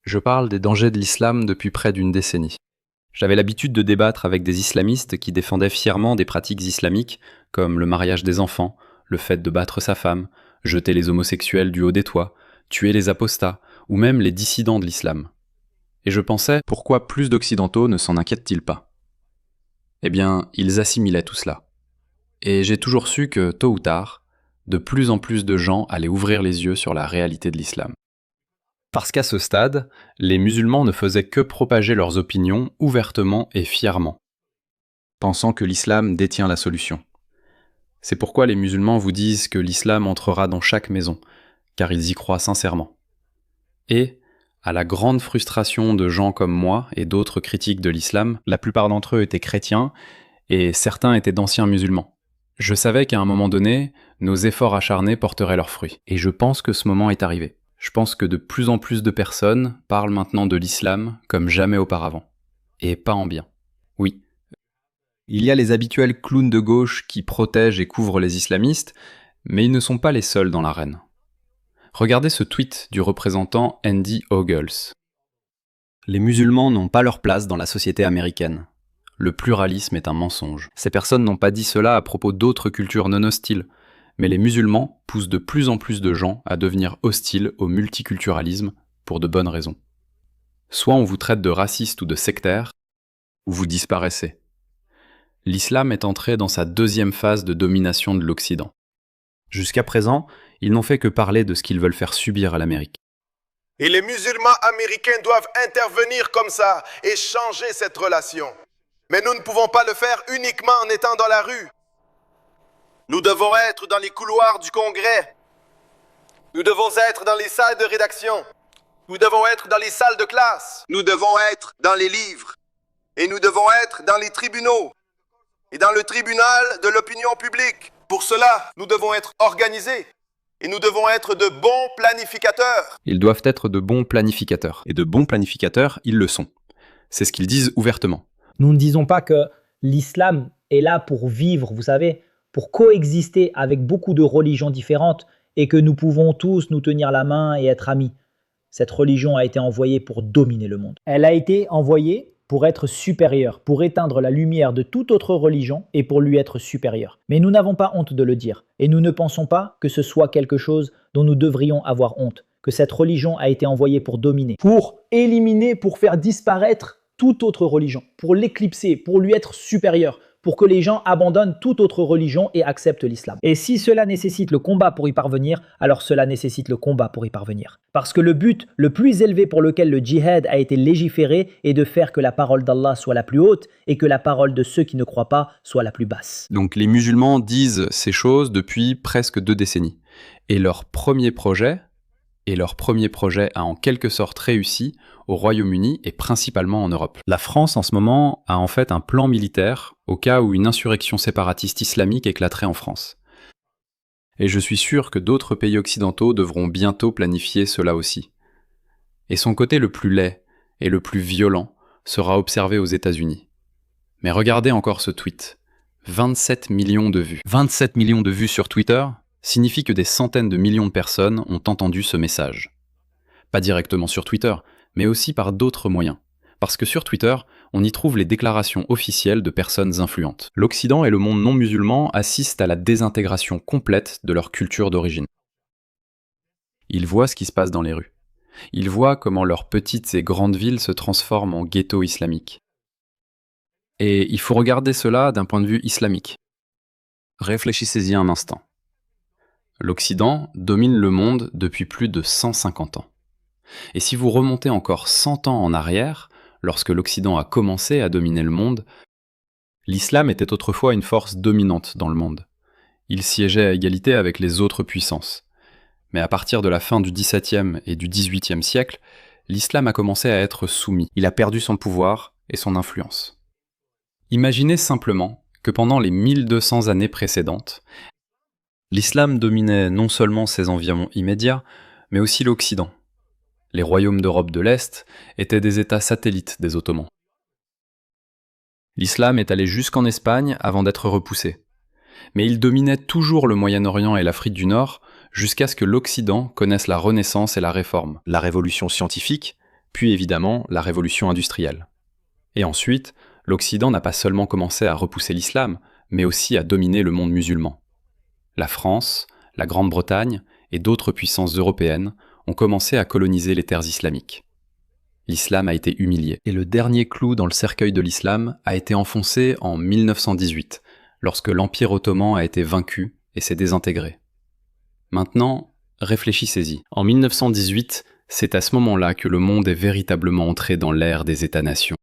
Je parle des dangers de l'islam depuis près d'une décennie. J'avais l'habitude de débattre avec des islamistes qui défendaient fièrement des pratiques islamiques, comme le mariage des enfants, le fait de battre sa femme, jeter les homosexuels du haut des toits, tuer les apostats, ou même les dissidents de l'islam. Et je pensais, pourquoi plus d'occidentaux ne s'en inquiètent-ils pas? Eh bien, ils assimilaient tout cela. Et j'ai toujours su que, tôt ou tard, de plus en plus de gens allaient ouvrir les yeux sur la réalité de l'islam. Parce qu'à ce stade, les musulmans ne faisaient que propager leurs opinions ouvertement et fièrement, pensant que l'islam détient la solution. C'est pourquoi les musulmans vous disent que l'islam entrera dans chaque maison, car ils y croient sincèrement. Et, à la grande frustration de gens comme moi et d'autres critiques de l'islam, la plupart d'entre eux étaient chrétiens, et certains étaient d'anciens musulmans. Je savais qu'à un moment donné, nos efforts acharnés porteraient leurs fruits, et je pense que ce moment est arrivé. Je pense que de plus en plus de personnes parlent maintenant de l'islam comme jamais auparavant. Et pas en bien. Oui. Il y a les habituels clowns de gauche qui protègent et couvrent les islamistes, mais ils ne sont pas les seuls dans l'arène. Regardez ce tweet du représentant Andy Ogles. Les musulmans n'ont pas leur place dans la société américaine. Le pluralisme est un mensonge. Ces personnes n'ont pas dit cela à propos d'autres cultures non hostiles, mais les musulmans poussent de plus en plus de gens à devenir hostiles au multiculturalisme pour de bonnes raisons. Soit on vous traite de raciste ou de sectaire, ou vous disparaissez. L'islam est entré dans sa deuxième phase de domination de l'Occident. Jusqu'à présent, ils n'ont fait que parler de ce qu'ils veulent faire subir à l'Amérique. Et les musulmans américains doivent intervenir comme ça et changer cette relation. Mais nous ne pouvons pas le faire uniquement en étant dans la rue. Nous devons être dans les couloirs du Congrès. Nous devons être dans les salles de rédaction. Nous devons être dans les salles de classe. Nous devons être dans les livres. Et nous devons être dans les tribunaux. Et dans le tribunal de l'opinion publique. Pour cela, nous devons être organisés. Et nous devons être de bons planificateurs. Ils doivent être de bons planificateurs. Et de bons planificateurs, ils le sont. C'est ce qu'ils disent ouvertement. Nous ne disons pas que l'islam est là pour vivre, vous savez, pour coexister avec beaucoup de religions différentes et que nous pouvons tous nous tenir la main et être amis. Cette religion a été envoyée pour dominer le monde. Elle a été envoyée pour être supérieure, pour éteindre la lumière de toute autre religion et pour lui être supérieure. Mais nous n'avons pas honte de le dire et nous ne pensons pas que ce soit quelque chose dont nous devrions avoir honte, que cette religion a été envoyée pour dominer, pour éliminer, pour faire disparaître toute autre religion, pour l'éclipser, pour lui être supérieur, pour que les gens abandonnent toute autre religion et acceptent l'islam. Et si cela nécessite le combat pour y parvenir, alors cela nécessite le combat pour y parvenir. Parce que le but le plus élevé pour lequel le djihad a été légiféré est de faire que la parole d'Allah soit la plus haute et que la parole de ceux qui ne croient pas soit la plus basse. Donc les musulmans disent ces choses depuis presque 2 décennies. Et leur premier projet a en quelque sorte réussi au Royaume-Uni et principalement en Europe. La France en ce moment a en fait un plan militaire au cas où une insurrection séparatiste islamique éclaterait en France. Et je suis sûr que d'autres pays occidentaux devront bientôt planifier cela aussi. Et son côté le plus laid et le plus violent sera observé aux États-Unis. Mais regardez encore ce tweet. 27 millions de vues. 27 millions de vues sur Twitter signifie que des centaines de millions de personnes ont entendu ce message. Pas directement sur Twitter, mais aussi par d'autres moyens. Parce que sur Twitter, on y trouve les déclarations officielles de personnes influentes. L'Occident et le monde non musulman assistent à la désintégration complète de leur culture d'origine. Ils voient ce qui se passe dans les rues. Ils voient comment leurs petites et grandes villes se transforment en ghettos islamiques. Et il faut regarder cela d'un point de vue islamique. Réfléchissez-y un instant. L'Occident domine le monde depuis plus de 150 ans. Et si vous remontez encore 100 ans en arrière, lorsque l'Occident a commencé à dominer le monde, l'islam était autrefois une force dominante dans le monde. Il siégeait à égalité avec les autres puissances. Mais à partir de la fin du XVIIe et du XVIIIe siècle, l'islam a commencé à être soumis. Il a perdu son pouvoir et son influence. Imaginez simplement que pendant les 1200 années précédentes, l'islam dominait non seulement ses environs immédiats, mais aussi l'Occident. Les royaumes d'Europe de l'Est étaient des États satellites des Ottomans. L'islam est allé jusqu'en Espagne avant d'être repoussé. Mais il dominait toujours le Moyen-Orient et l'Afrique du Nord jusqu'à ce que l'Occident connaisse la Renaissance et la Réforme. La révolution scientifique, puis évidemment la révolution industrielle. Et ensuite, l'Occident n'a pas seulement commencé à repousser l'islam, mais aussi à dominer le monde musulman. La France, la Grande-Bretagne et d'autres puissances européennes ont commencé à coloniser les terres islamiques. L'islam a été humilié, et le dernier clou dans le cercueil de l'islam a été enfoncé en 1918, lorsque l'Empire ottoman a été vaincu et s'est désintégré. Maintenant, réfléchissez-y. En 1918, c'est à ce moment-là que le monde est véritablement entré dans l'ère des États-nations.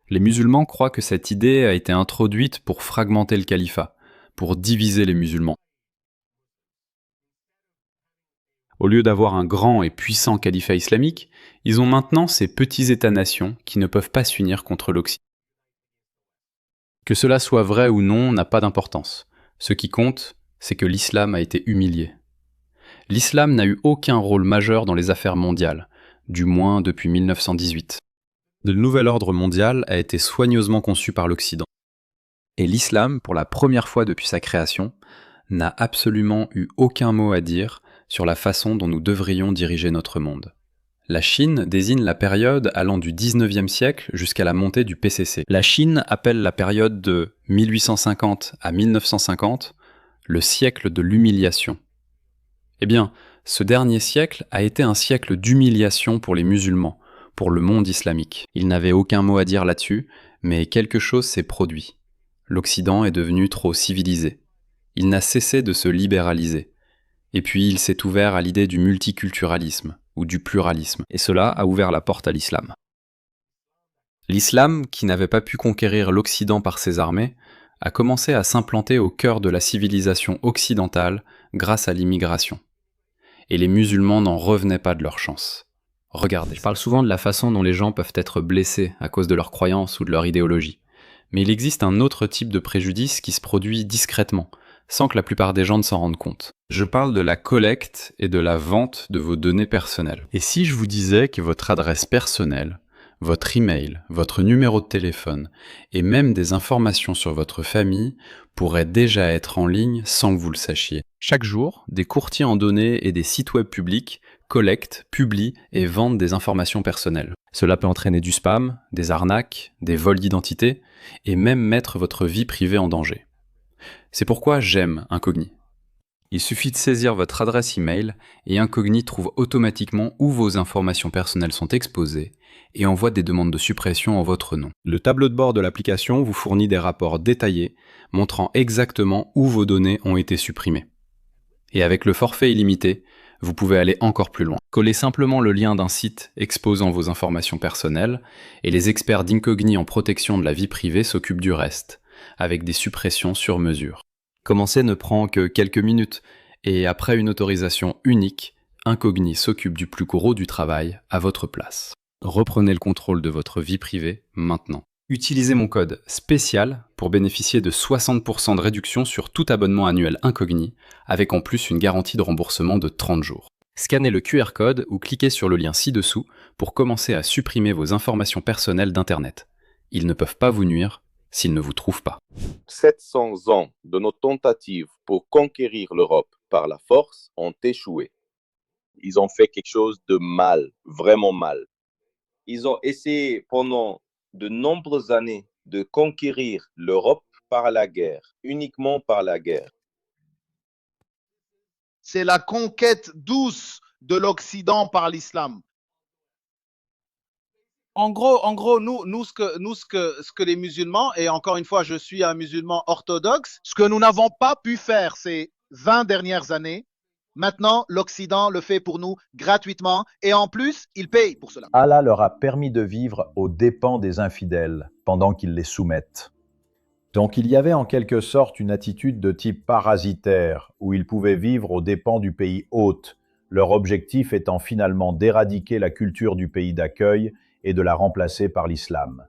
Les musulmans croient que cette idée a été introduite pour fragmenter le califat, pour diviser les musulmans. Au lieu d'avoir un grand et puissant califat islamique, ils ont maintenant ces petits États-nations qui ne peuvent pas s'unir contre l'Occident. Que cela soit vrai ou non n'a pas d'importance. Ce qui compte, c'est que l'islam a été humilié. L'islam n'a eu aucun rôle majeur dans les affaires mondiales, du moins depuis 1918. Le nouvel ordre mondial a été soigneusement conçu par l'Occident. Et l'islam, pour la première fois depuis sa création, n'a absolument eu aucun mot à dire sur la façon dont nous devrions diriger notre monde. La Chine désigne la période allant du 19e siècle jusqu'à la montée du PCC. La Chine appelle la période de 1850 à 1950 le siècle de l'humiliation. Eh bien, ce dernier siècle a été un siècle d'humiliation pour les musulmans, pour le monde islamique. Ils n'avaient aucun mot à dire là-dessus, mais quelque chose s'est produit. L'Occident est devenu trop civilisé. Il n'a cessé de se libéraliser. Et puis il s'est ouvert à l'idée du multiculturalisme, ou du pluralisme, et cela a ouvert la porte à l'islam. L'islam, qui n'avait pas pu conquérir l'Occident par ses armées, a commencé à s'implanter au cœur de la civilisation occidentale grâce à l'immigration. Et les musulmans n'en revenaient pas de leur chance. Regardez. Je parle souvent de la façon dont les gens peuvent être blessés à cause de leurs croyances ou de leur idéologie. Mais il existe un autre type de préjudice qui se produit discrètement, sans que la plupart des gens ne s'en rendent compte. Je parle de la collecte et de la vente de vos données personnelles. Et si je vous disais que votre adresse personnelle, votre email, votre numéro de téléphone et même des informations sur votre famille pourraient déjà être en ligne sans que vous le sachiez. Chaque jour, des courtiers en données et des sites web publics collectent, publient et vendent des informations personnelles. Cela peut entraîner du spam, des arnaques, des vols d'identité et même mettre votre vie privée en danger. C'est pourquoi j'aime Incogni. Il suffit de saisir votre adresse email et Incogni trouve automatiquement où vos informations personnelles sont exposées et envoie des demandes de suppression en votre nom. Le tableau de bord de l'application vous fournit des rapports détaillés montrant exactement où vos données ont été supprimées. Et avec le forfait illimité, vous pouvez aller encore plus loin. Collez simplement le lien d'un site exposant vos informations personnelles et les experts d'Incogni en protection de la vie privée s'occupent du reste, avec des suppressions sur mesure. Commencer ne prend que quelques minutes, et après une autorisation unique, Incogni s'occupe du plus gros du travail à votre place. Reprenez le contrôle de votre vie privée maintenant. Utilisez mon code spécial pour bénéficier de 60% de réduction sur tout abonnement annuel Incogni, avec en plus une garantie de remboursement de 30 jours. Scannez le QR code ou cliquez sur le lien ci-dessous pour commencer à supprimer vos informations personnelles d'Internet. Ils ne peuvent pas vous nuire s'ils ne vous trouvent pas. 700 ans de nos tentatives pour conquérir l'Europe par la force ont échoué. Ils ont fait quelque chose de mal, vraiment mal. Ils ont essayé pendant de nombreuses années de conquérir l'Europe par la guerre, uniquement par la guerre. C'est la conquête douce de l'Occident par l'islam. En gros, nous, ce que les musulmans, et encore une fois, je suis un musulman orthodoxe, ce que nous n'avons pas pu faire ces 20 dernières années, maintenant, l'Occident le fait pour nous gratuitement, et en plus, il paye pour cela. Allah leur a permis de vivre aux dépens des infidèles, pendant qu'ils les soumettent. Donc il y avait en quelque sorte une attitude de type parasitaire, où ils pouvaient vivre aux dépens du pays hôte, leur objectif étant finalement d'éradiquer la culture du pays d'accueil et de la remplacer par l'islam.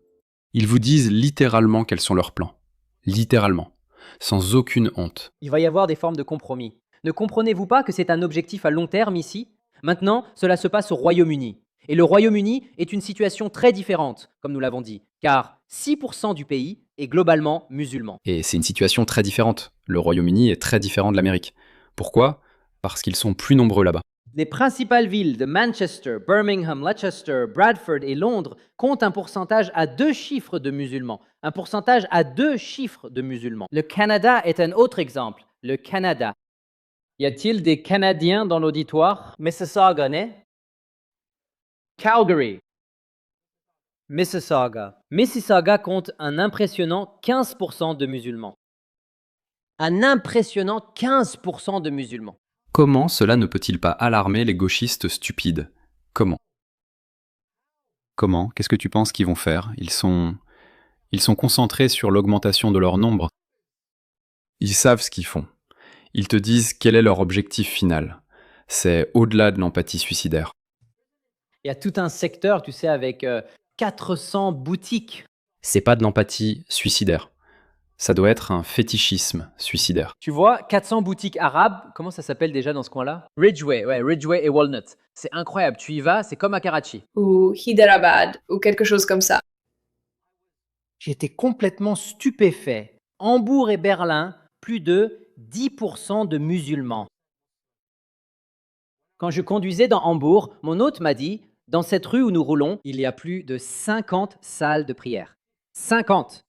Ils vous disent littéralement quels sont leurs plans. Littéralement. Sans aucune honte. Il va y avoir des formes de compromis. Ne comprenez-vous pas que c'est un objectif à long terme ici ? Maintenant, cela se passe au Royaume-Uni. Et le Royaume-Uni est une situation très différente, comme nous l'avons dit, car 6% du pays est globalement musulman. Et c'est une situation très différente. Le Royaume-Uni est très différent de l'Amérique. Pourquoi ? Parce qu'ils sont plus nombreux là-bas. Les principales villes de Manchester, Birmingham, Leicester, Bradford et Londres comptent un pourcentage à 2 chiffres de musulmans. Un pourcentage à 2 chiffres de musulmans. Le Canada est un autre exemple. Le Canada. Y a-t-il des Canadiens dans l'auditoire? Mississauga, né? Calgary. Mississauga. Mississauga compte un impressionnant 15% de musulmans. Un impressionnant 15% de musulmans. Comment cela ne peut-il pas alarmer les gauchistes stupides? Comment? Comment? Qu'est-ce que tu penses qu'ils vont faire? Ils sont concentrés sur l'augmentation de leur nombre. Ils savent ce qu'ils font. Ils te disent quel est leur objectif final. C'est au-delà de l'empathie suicidaire. Il y a tout un secteur, tu sais, avec 400 boutiques. C'est pas de l'empathie suicidaire. Ça doit être un fétichisme suicidaire. Tu vois, 400 boutiques arabes, comment ça s'appelle déjà dans ce coin-là? Ridgeway, ouais, Ridgeway et Walnut. C'est incroyable, tu y vas, c'est comme à Karachi. Ou Hyderabad, ou quelque chose comme ça. J'étais complètement stupéfait. Hambourg et Berlin, plus de 10% de musulmans. Quand je conduisais dans Hambourg, mon hôte m'a dit, dans cette rue où nous roulons, il y a plus de 50 salles de prière. 50!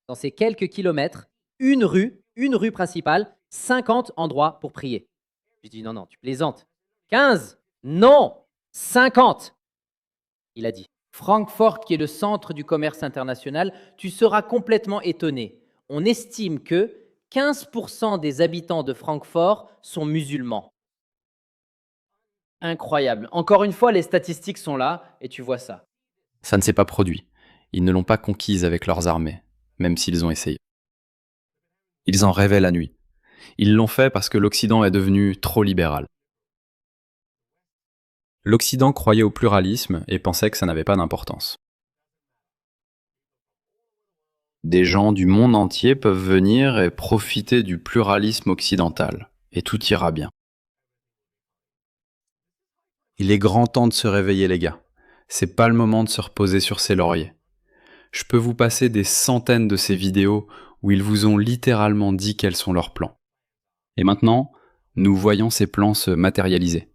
Dans ces quelques kilomètres, une rue principale, 50 endroits pour prier. J'ai dit non, tu plaisantes. 15? Non! 50! Il a dit. Francfort, qui est le centre du commerce international, tu seras complètement étonné. On estime que 15% des habitants de Francfort sont musulmans. Incroyable. Encore une fois, les statistiques sont là et tu vois ça. Ça ne s'est pas produit. Ils ne l'ont pas conquise avec leurs armées, même s'ils ont essayé. Ils en rêvaient la nuit. Ils l'ont fait parce que l'Occident est devenu trop libéral. L'Occident croyait au pluralisme et pensait que ça n'avait pas d'importance. Des gens du monde entier peuvent venir et profiter du pluralisme occidental, et tout ira bien. Il est grand temps de se réveiller, les gars. C'est pas le moment de se reposer sur ses lauriers. Je peux vous passer des centaines de ces vidéos où ils vous ont littéralement dit quels sont leurs plans. Et maintenant, nous voyons ces plans se matérialiser.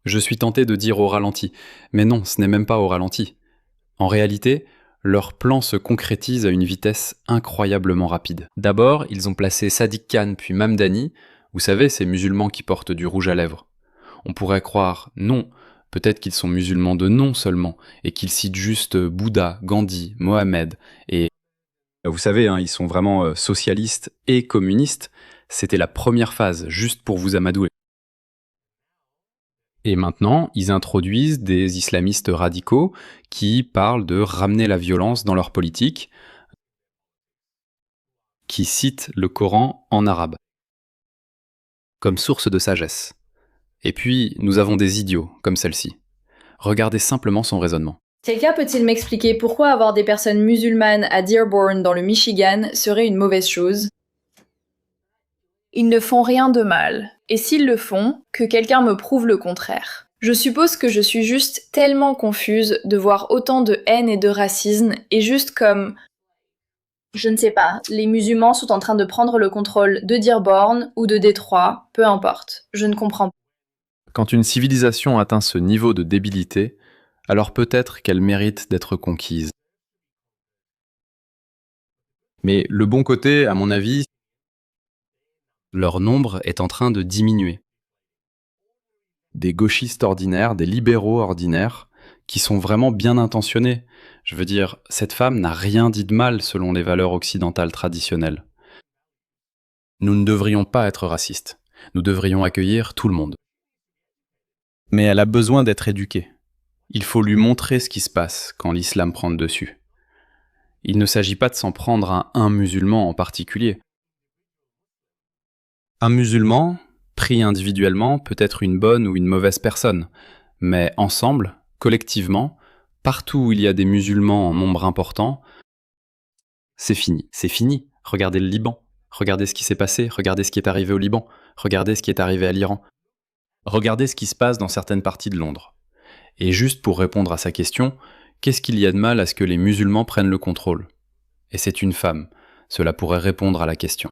Je suis tenté de dire au ralenti, mais non, ce n'est même pas au ralenti. En réalité, leurs plans se concrétisent à une vitesse incroyablement rapide. D'abord, ils ont placé Sadiq Khan puis Mamdani, vous savez, ces musulmans qui portent du rouge à lèvres. On pourrait croire, non, peut-être qu'ils sont musulmans de nom seulement, et qu'ils citent juste Bouddha, Gandhi, Mohamed, et vous savez, ils sont vraiment socialistes et communistes. C'était la première phase, juste pour vous amadouer. Et maintenant, ils introduisent des islamistes radicaux qui parlent de ramener la violence dans leur politique, qui citent le Coran en arabe, comme source de sagesse. Et puis, nous avons des idiots, comme celle-ci. Regardez simplement son raisonnement. Quelqu'un peut-il m'expliquer pourquoi avoir des personnes musulmanes à Dearborn dans le Michigan serait une mauvaise chose? Ils ne font rien de mal. Et s'ils le font, que quelqu'un me prouve le contraire. Je suppose que je suis juste tellement confuse de voir autant de haine et de racisme, et juste comme... Je ne sais pas, les musulmans sont en train de prendre le contrôle de Dearborn ou de Détroit, peu importe. Je ne comprends pas. Quand une civilisation atteint ce niveau de débilité, alors peut-être qu'elle mérite d'être conquise. Mais le bon côté, à mon avis, leur nombre est en train de diminuer. Des gauchistes ordinaires, des libéraux ordinaires, qui sont vraiment bien intentionnés. Je veux dire, cette femme n'a rien dit de mal selon les valeurs occidentales traditionnelles. Nous ne devrions pas être racistes. Nous devrions accueillir tout le monde. Mais elle a besoin d'être éduquée. Il faut lui montrer ce qui se passe quand l'islam prend le dessus. Il ne s'agit pas de s'en prendre à un musulman en particulier. Un musulman, pris individuellement, peut être une bonne ou une mauvaise personne, mais ensemble, collectivement, partout où il y a des musulmans en nombre important, c'est fini, c'est fini. Regardez le Liban, regardez ce qui s'est passé, regardez ce qui est arrivé au Liban, regardez ce qui est arrivé à l'Iran. Regardez ce qui se passe dans certaines parties de Londres. Et juste pour répondre à sa question, qu'est-ce qu'il y a de mal à ce que les musulmans prennent le contrôle? Et c'est une femme. Cela pourrait répondre à la question.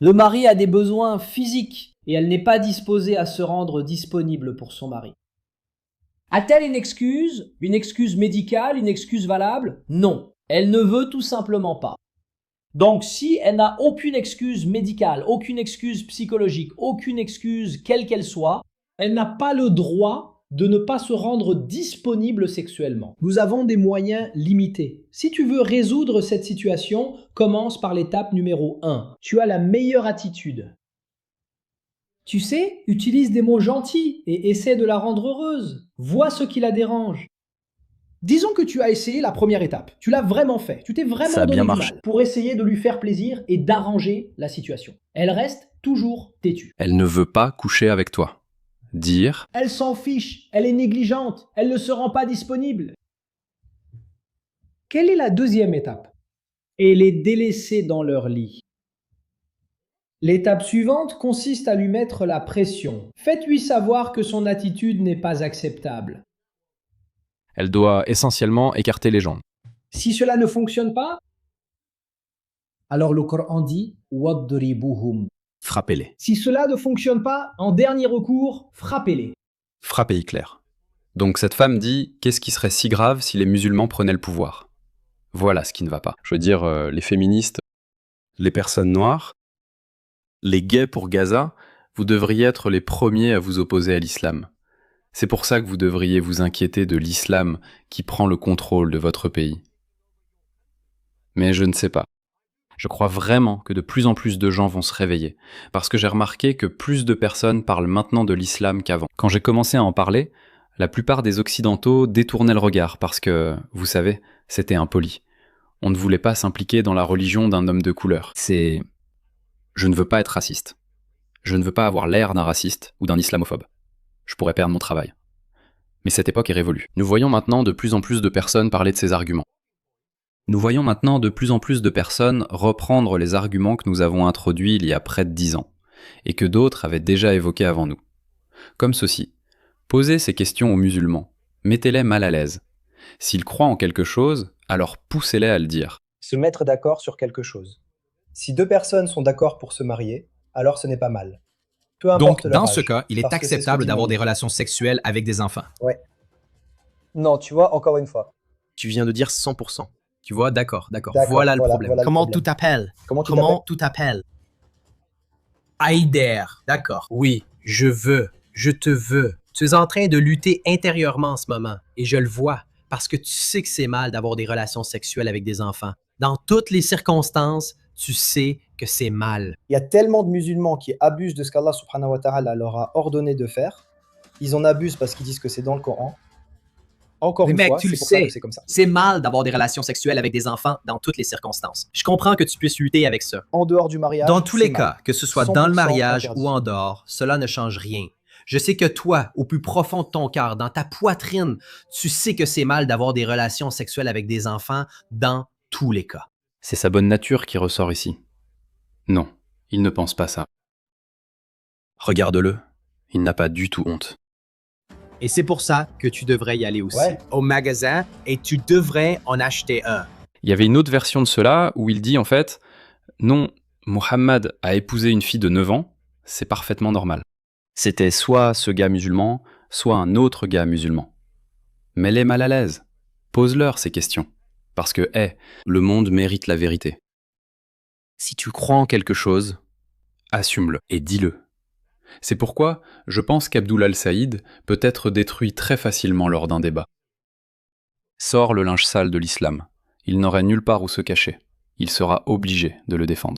Le mari a des besoins physiques. et elle n'est pas disposée à se rendre disponible pour son mari. A-t-elle une excuse médicale, une excuse valable? Non, elle ne veut tout simplement pas. Donc si elle n'a aucune excuse médicale, aucune excuse psychologique, aucune excuse quelle qu'elle soit, elle n'a pas le droit de ne pas se rendre disponible sexuellement. Nous avons des moyens limités. Si tu veux résoudre cette situation, commence par l'étape numéro 1. Tu as la meilleure attitude. Tu sais, utilise des mots gentils et essaie de la rendre heureuse. Vois ce qui la dérange. Disons que tu as essayé la première étape. Tu l'as vraiment fait. Tu t'es vraiment Ça a bien donné du marché. mal pour essayer de lui faire plaisir et d'arranger la situation. Elle reste toujours têtue. Elle ne veut pas coucher avec toi. Dire Elle s'en fiche, elle est négligente, elle ne se rend pas disponible. Quelle est la deuxième étape? Et les délaisser dans leur lit. L'étape suivante consiste à lui mettre la pression. Faites-lui savoir que son attitude n'est pas acceptable. elle doit essentiellement écarter les jambes. Si cela ne fonctionne pas, alors le Coran dit « Wadribuhum ». Frappez-les. Si cela ne fonctionne pas, en dernier recours, frappez-les. Frappez Hitler. Donc cette femme dit « Qu'est-ce qui serait si grave si les musulmans prenaient le pouvoir ?» Voilà ce qui ne va pas. Je veux dire, les féministes, les personnes noires, les gays pour Gaza, vous devriez être les premiers à vous opposer à l'islam. C'est pour ça que vous devriez vous inquiéter de l'islam qui prend le contrôle de votre pays. Mais je ne sais pas. Je crois vraiment que de plus en plus de gens vont se réveiller, parce que j'ai remarqué que plus de personnes parlent maintenant de l'islam qu'avant. Quand j'ai commencé à en parler, la plupart des Occidentaux détournaient le regard parce que, vous savez, c'était impoli. On ne voulait pas s'impliquer dans la religion d'un homme de couleur. Je ne veux pas être raciste. Je ne veux pas avoir l'air d'un raciste ou d'un islamophobe. Je pourrais perdre mon travail. Mais cette époque est révolue. Nous voyons maintenant de plus en plus de personnes parler de ces arguments. Nous voyons maintenant de plus en plus de personnes reprendre les arguments que nous avons introduits il y a près de 10 ans, et que d'autres avaient déjà évoqués avant nous. Comme ceci. Posez ces questions aux musulmans. Mettez-les mal à l'aise. S'ils croient en quelque chose, alors poussez-les à le dire. Se mettre d'accord sur quelque chose. Si deux personnes sont d'accord pour se marier, alors ce n'est pas mal. Peu importe Donc, leur dans âge, ce cas, il est parce que c'est ce que acceptable dit d'avoir mon des livre. relations sexuelles avec des enfants. Ouais. Non, tu vois, encore une fois. Tu viens de dire 100%. Tu vois, d'accord. D'accord, Voilà le problème. voilà le Comment problème. tout appelle Comment tu Comment tout appelle Aider, d'accord. Oui, je veux, je te veux. Tu es en train de lutter intérieurement en ce moment, et je le vois, parce que tu sais que c'est mal d'avoir des relations sexuelles avec des enfants. Dans toutes les circonstances, tu sais que c'est mal. Il y a tellement de musulmans qui abusent de ce qu'Allah subhanahu wa ta'ala leur a ordonné de faire. Ils en abusent parce qu'ils disent que c'est dans le Coran. Encore Mais une mec, fois, tu c'est le pour ça sais. que c'est comme ça. C'est mal d'avoir des relations sexuelles avec des enfants dans toutes les circonstances. Je comprends que tu puisses lutter avec ça. En dehors du mariage, Dans tous c'est les mal. cas, que ce soit dans le 100% mariage interdit. ou en dehors, cela ne change rien. Je sais que toi, au plus profond de ton cœur, dans ta poitrine, tu sais que c'est mal d'avoir des relations sexuelles avec des enfants dans tous les cas. C'est sa bonne nature qui ressort ici. Non, il ne pense pas ça. Regarde-le, il n'a pas du tout honte. Et c'est pour ça que tu devrais y aller aussi. Ouais. Au magasin, et tu devrais en acheter un. Il y avait une autre version de cela où il dit en fait « Non, Mohammed a épousé une fille de 9 ans, c'est parfaitement normal. » C'était soit ce gars musulman, soit un autre gars musulman. Mets-les mal à l'aise. Pose-leur ces questions. Parce que, le monde mérite la vérité. Si tu crois en quelque chose, assume-le et dis-le. C'est pourquoi je pense qu'Abdullah al-Saïd peut être détruit très facilement lors d'un débat. Sors le linge sale de l'islam. Il n'aurait nulle part où se cacher. Il sera obligé de le défendre.